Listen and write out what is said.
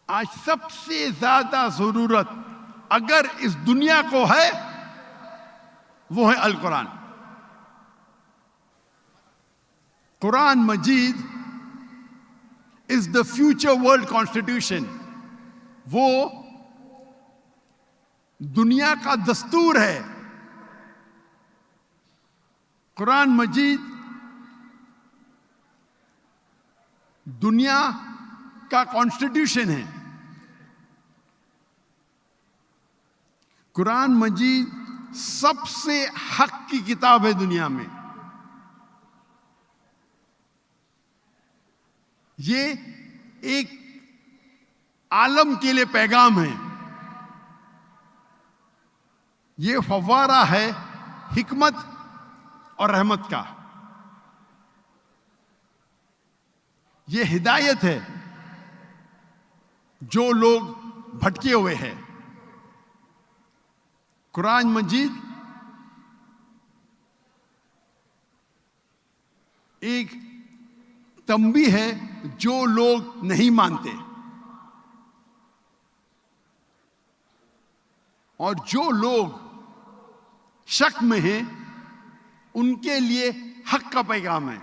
आज सबसे ज्यादा जरूरत अगर इस दुनिया को है वो है Al Quran. Quran Majeed is the future world constitution. वो दुनिया का दस्तूर है। कुरान मजीद दुनिया का कॉन्स्टिट्यूशन है। कुरान मजीद सबसे हक की किताब है दुनिया में। ये एक आलम के लिए पैगाम है। ये फव्वारा है हिकमत और रहमत का। ये हिदायत है जो लोग भटके हुए हैं। कुरान मजीद एक तंबी है जो लोग नहीं मानते, और जो लोग शक में हैं उनके लिए हक का पैगाम है।